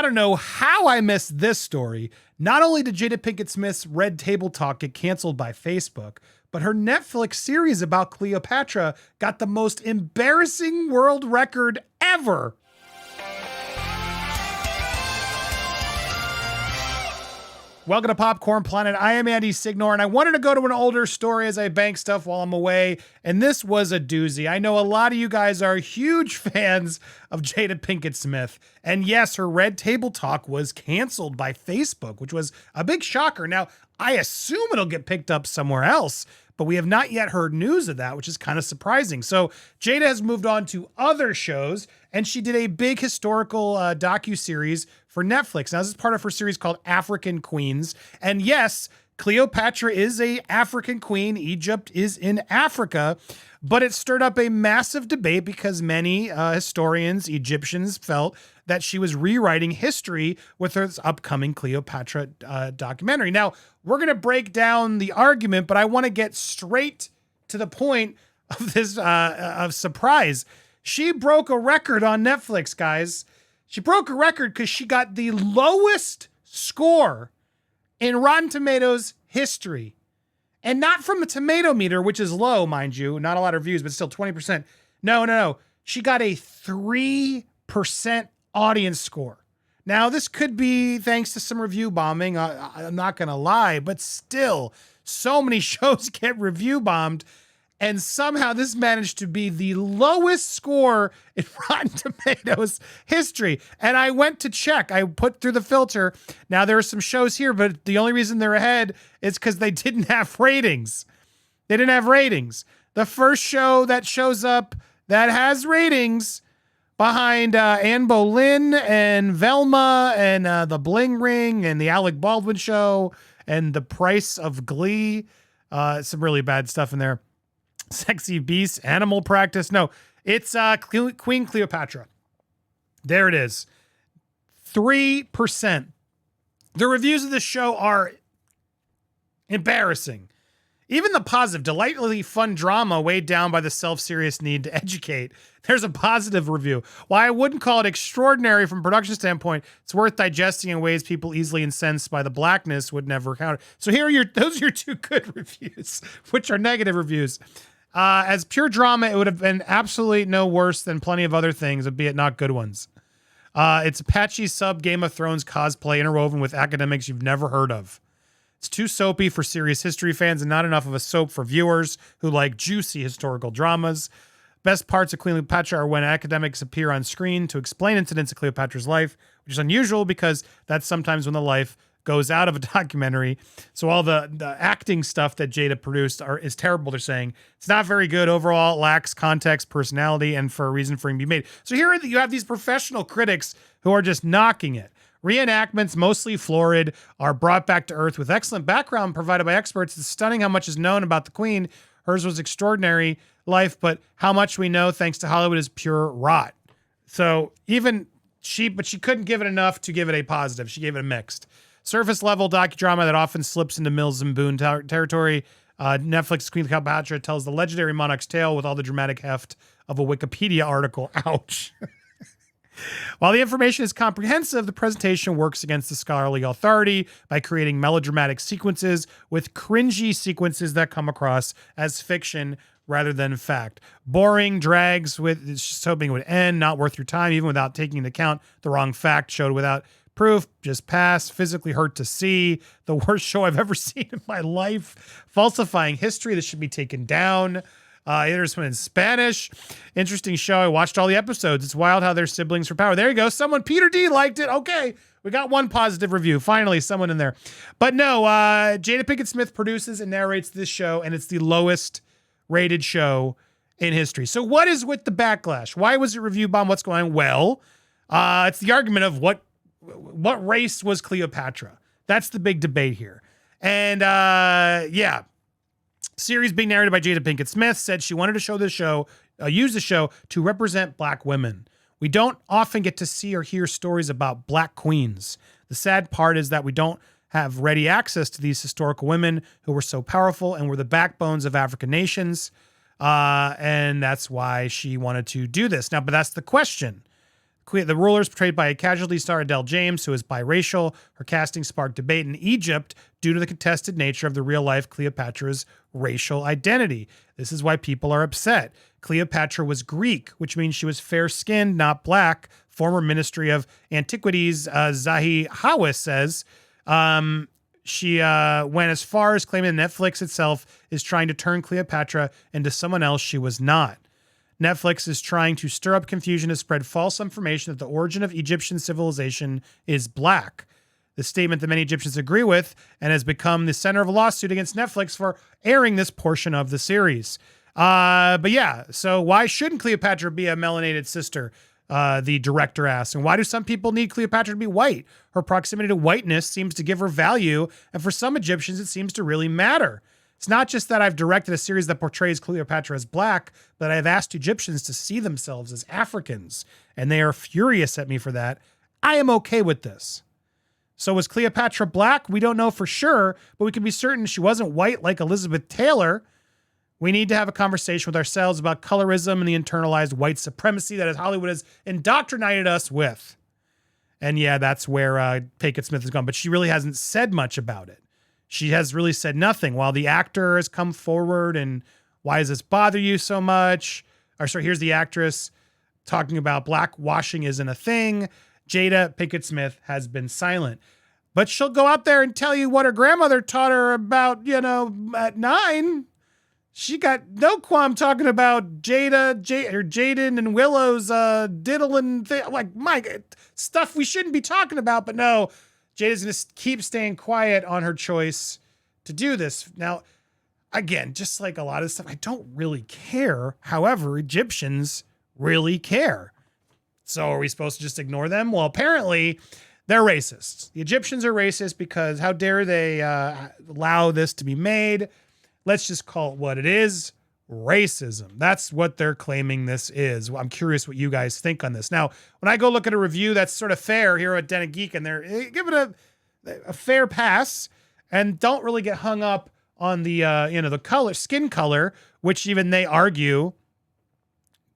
I don't know how I missed this story. Not only did Jada Pinkett Smith's Red Table Talk get canceled by Facebook, but her Netflix series about Cleopatra got the most embarrassing world record ever. Welcome to Popcorn Planet. I am Andy Signore, and I wanted to go to an older story as I bank stuff while I'm away, and this was a doozy. I know a lot of you guys are huge fans of Jada Pinkett Smith, and yes, her Red Table Talk was canceled by Facebook, which was a big shocker. Now, I assume it'll get picked up somewhere else, but we have not yet heard news of that, which is kind of surprising. So Jada has moved on to other shows, and she did a big historical docuseries for Netflix. Now, this is part of her series called African Queens. And yes, Cleopatra is a African queen. Egypt is in Africa, but it stirred up a massive debate because many historians, Egyptians, felt that she was rewriting history with her upcoming Cleopatra documentary. Now, we're going to break down the argument, but I want to get straight to the point of this of surprise. She broke a record on Netflix, guys. She broke a record because she got the lowest score in Rotten Tomatoes history. And not from a tomato meter, which is low, mind you. Not a lot of reviews, but still 20%. No. She got a 3% audience score. Now, this could be thanks to some review bombing. I'm not going to lie, but still, so many shows get review bombed. And somehow this managed to be the lowest score in Rotten Tomatoes history. And I went to check. I put through the filter. Now, there are some shows here, but the only reason they're ahead is because they didn't have ratings. They didn't have ratings. The first show that shows up that has ratings behind Anne Boleyn and Velma and The Bling Ring and the Alec Baldwin Show and The Price of Glee. Some really bad stuff in there. Sexy Beasts, Animal Practice. No, it's Queen Cleopatra. There it is. 3%. The reviews of this show are embarrassing. Even the positive, delightfully fun drama weighed down by the self-serious need to educate. There's a positive review. While I wouldn't call it extraordinary from a production standpoint, it's worth digesting in ways people easily incensed by the blackness would never counter. So those are your two good reviews, which are negative reviews. As pure drama, it would have been absolutely no worse than plenty of other things, albeit not good ones. It's a patchy sub Game of Thrones cosplay interwoven with academics you've never heard of. It's too soapy for serious history fans and not enough of a soap for viewers who like juicy historical dramas. Best parts of Queen Cleopatra are when academics appear on screen to explain incidents of Cleopatra's life, which is unusual because that's sometimes when the life goes out of a documentary. So all the acting stuff that Jada produced is terrible, they're saying. It's not very good overall. It lacks context, personality, and for a reason for it to be made. So here you have these professional critics who are just knocking it. Reenactments, mostly florid, are brought back to earth with excellent background provided by experts. It's stunning how much is known about the Queen. Hers was extraordinary life, but how much we know thanks to Hollywood is pure rot. So she couldn't give it enough to give it a positive. She gave it a mixed. Surface level docudrama that often slips into Mills and Boone territory. Netflix Queen Cleopatra tells the legendary monarch's tale with all the dramatic heft of a Wikipedia article. Ouch. While the information is comprehensive, the presentation works against the scholarly authority by creating melodramatic sequences with cringy sequences that come across as fiction rather than fact. Boring, drags with, it's just hoping it would end, not worth your time, even without taking into account the wrong fact showed without proof, just pass, physically hurt to see, the worst show I've ever seen in my life, falsifying history that should be taken down. There's one in Spanish. Interesting show. I watched all the episodes. It's wild how they're siblings for power. There you go. Peter D liked it. Okay. We got one positive review. Finally, someone in there. But no, Jada Pinkett Smith produces and narrates this show, and it's the lowest rated show in history. So what is with the backlash? Why was it review bomb? What's going on? Well, it's the argument of what race was Cleopatra? That's the big debate here. And series being narrated by Jada Pinkett Smith said she wanted to use the show to represent Black women. We don't often get to see or hear stories about Black queens. The sad part is that we don't have ready access to these historical women who were so powerful and were the backbones of African nations. And that's why she wanted to do this. Now, but that's the question. The ruler is portrayed by a casualty star, Adele James, who is biracial. Her casting sparked debate in Egypt due to the contested nature of the real-life Cleopatra's racial identity. This is why people are upset. Cleopatra was Greek, which means she was fair-skinned, not black. Former Ministry of Antiquities Zahi Hawass says she went as far as claiming Netflix itself is trying to turn Cleopatra into someone else she was not. Netflix is trying to stir up confusion to spread false information that the origin of Egyptian civilization is black. The statement that many Egyptians agree with and has become the center of a lawsuit against Netflix for airing this portion of the series. But yeah, so why shouldn't Cleopatra be a melanated sister? The director asks. And why do some people need Cleopatra to be white? Her proximity to whiteness seems to give her value, and for some Egyptians, it seems to really matter. It's not just that I've directed a series that portrays Cleopatra as black, but I've asked Egyptians to see themselves as Africans, and they are furious at me for that. I am okay with this. So was Cleopatra black? We don't know for sure, but we can be certain she wasn't white like Elizabeth Taylor. We need to have a conversation with ourselves about colorism and the internalized white supremacy that Hollywood has indoctrinated us with. And yeah, that's where Pinkett Smith has gone, but she really hasn't said much about it. She has really said nothing. While the actor has come forward and why does this bother you so much? Or sorry, here's the actress talking about blackwashing isn't a thing. Jada Pinkett Smith has been silent. But she'll go out there and tell you what her grandmother taught her about, at 9. She got no qualm talking about Jaden and Willow's diddling thing. Like, stuff we shouldn't be talking about, but no. Jada's going to keep staying quiet on her choice to do this. Now, again, just like a lot of stuff, I don't really care. However, Egyptians really care. So are we supposed to just ignore them? Well, apparently they're racist. The Egyptians are racist because how dare they allow this to be made? Let's just call it what it is. Racism. That's what they're claiming this is. I'm curious what you guys think on this. Now, when I go look at a review that's sort of fair here at Den of Geek, and they give it a fair pass and don't really get hung up on the the skin color, which even they argue,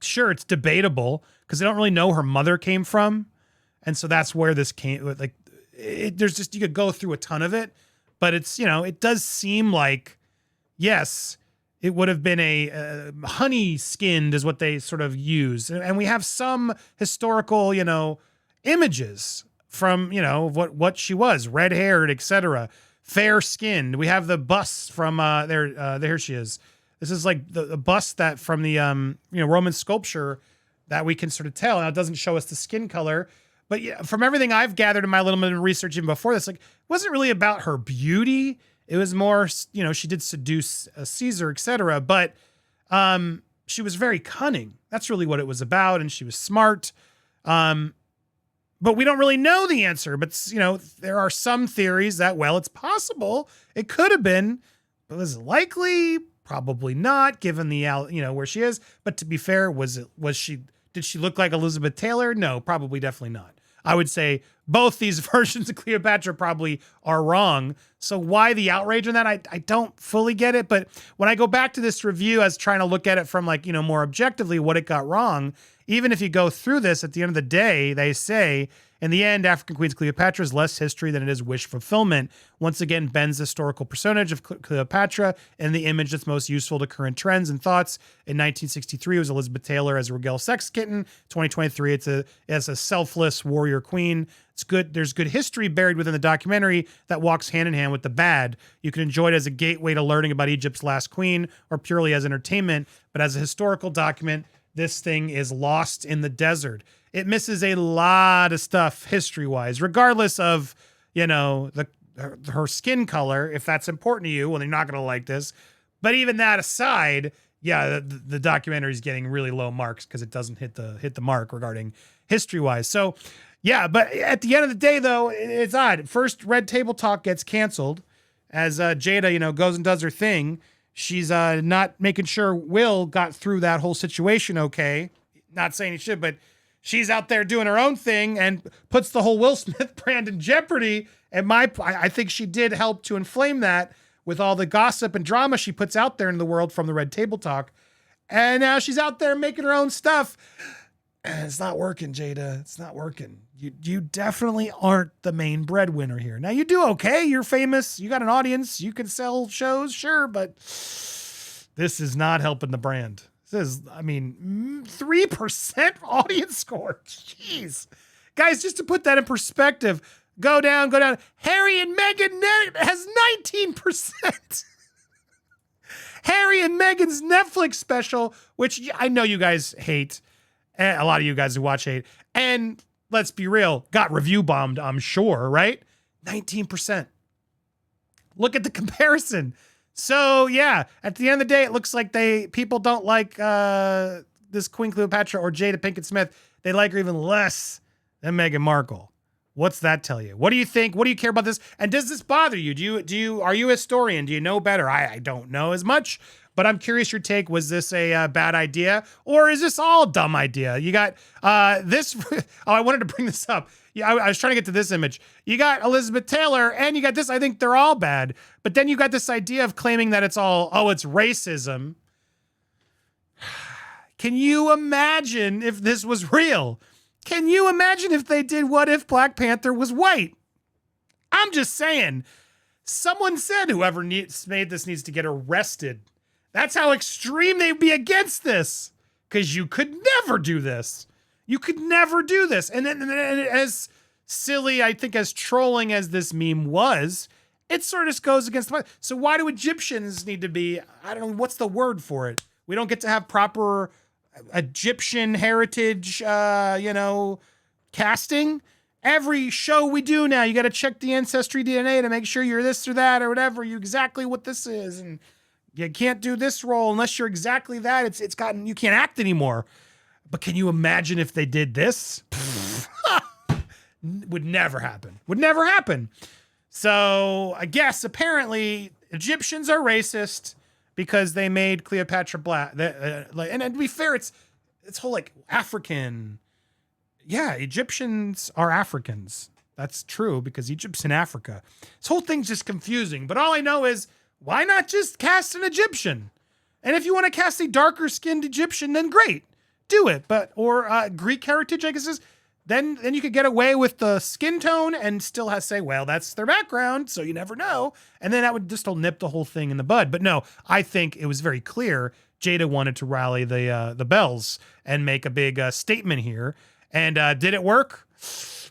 sure, it's debatable because they don't really know her mother came from. And so that's where this came. Like, there's just, you could go through a ton of it, but it's, it does seem like, yes, it would have been a honey skinned is what they sort of use. And we have some historical, images from, what she was, red haired, etc. Fair skinned. We have the bust from there she is. This is like the bust that from the, Roman sculpture that we can sort of tell. Now it doesn't show us the skin color, but yeah, from everything I've gathered in my little bit of research even before this, like, it wasn't really about her beauty. It was more, she did seduce Caesar, etc. But she was very cunning. That's really what it was about. And she was smart. But we don't really know the answer. But, there are some theories that, well, it's possible. It could have been. But was it likely? Probably not, given the, where she is. But to be fair, did she look like Elizabeth Taylor? No, probably definitely not. I would say both these versions of Cleopatra probably are wrong. So why the outrage on that? I don't fully get it. But when I go back to this review as trying to look at it from more objectively what it got wrong, even if you go through this, at the end of the day, they say, in the end, African Queen Cleopatra is less history than it is wish fulfillment. Once again, Ben's historical personage of Cleopatra and the image that's most useful to current trends and thoughts. In 1963, it was Elizabeth Taylor as a Regale sex kitten. 2023, it's a selfless warrior queen. It's good. There's good history buried within the documentary that walks hand in hand with the bad. You can enjoy it as a gateway to learning about Egypt's last queen or purely as entertainment. But as a historical document, this thing is lost in the desert. It misses a lot of stuff history-wise, regardless of, her skin color, if that's important to you. Well, you're not going to like this. But even that aside, yeah, the documentary is getting really low marks because it doesn't hit the mark regarding history-wise. So, yeah, but at the end of the day, though, it's odd. First, Red Table Talk gets canceled as Jada, goes and does her thing. She's not making sure Will got through that whole situation okay. Not saying he should, but she's out there doing her own thing and puts the whole Will Smith brand in jeopardy. And I think she did help to inflame that with all the gossip and drama she puts out there in the world from the Red Table Talk. And now she's out there making her own stuff. It's not working, Jada. It's not working. You definitely aren't the main breadwinner here. Now you do okay. You're famous. You got an audience. You can sell shows, sure, but this is not helping the brand. This is, 3% audience score. Jeez. Guys, just to put that in perspective, go down. Harry and Meghan has 19%. Harry and Meghan's Netflix special, which I know you guys hate. A lot of you guys who watch hate. And let's be real, got review bombed, I'm sure, right? 19%. Look at the comparison. So yeah, at the end of the day, it looks like people don't like this Queen Cleopatra or Jada Pinkett Smith. They like her even less than Meghan Markle. What's that tell you? What do you think? What do you care about this? And does this bother you? Are you a historian? Do you know better? I don't know as much, but I'm curious your take. Was this a bad idea, or is this all a dumb idea? You got this. I wanted to bring this up. Yeah, I was trying to get to this image. You got Elizabeth Taylor, and you got this. I think they're all bad. But then you got this idea of claiming that it's racism. Can you imagine if this was real? Can you imagine if they did What If Black Panther was white? I'm just saying. Someone said whoever made this needs to get arrested. That's how extreme they'd be against this. Because you could never do this. You could never do this. And then as silly, I think, as trolling as this meme was, it sort of goes against the... So why do Egyptians need to be... I don't know, what's the word for it? We don't get to have proper... Egyptian heritage, casting. Every show we do now, you got to check the ancestry DNA to make sure you're this or that or whatever. You exactly what this is, and you can't do this role unless you're exactly that. It's gotten, you can't act anymore. But can you imagine if they did this? Would never happen. Would never happen. So I guess apparently Egyptians are racist. Because they made Cleopatra black, and to be fair, it's whole like African. Yeah, Egyptians are Africans. That's true because Egypt's in Africa. This whole thing's just confusing. But all I know is why not just cast an Egyptian? And if you want to cast a darker skinned Egyptian, then great, do it. But or Greek heritage, I guess is. Then you could get away with the skin tone and still say, well, that's their background, so you never know. And then that would just nip the whole thing in the bud. But no, I think it was very clear Jada wanted to rally the bells and make a big statement here. And did it work?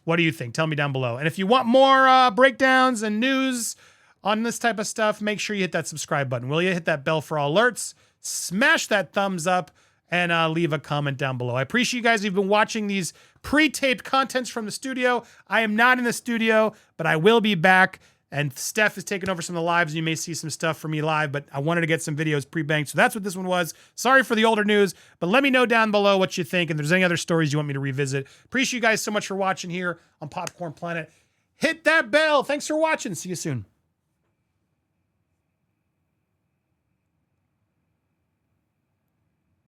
What do you think? Tell me down below. And if you want more breakdowns and news on this type of stuff, make sure you hit that subscribe button. Will you hit that bell for all alerts? Smash that thumbs up. And leave a comment down below. I appreciate you guys who've been watching these pre-taped contents from the studio. I am not in the studio, but I will be back. And Steph is taking over some of the lives. And you may see some stuff from me live, but I wanted to get some videos pre-banked. So that's what this one was. Sorry for the older news, but let me know down below what you think. And if there's any other stories you want me to revisit. Appreciate you guys so much for watching here on Popcorn Planet. Hit that bell. Thanks for watching. See you soon.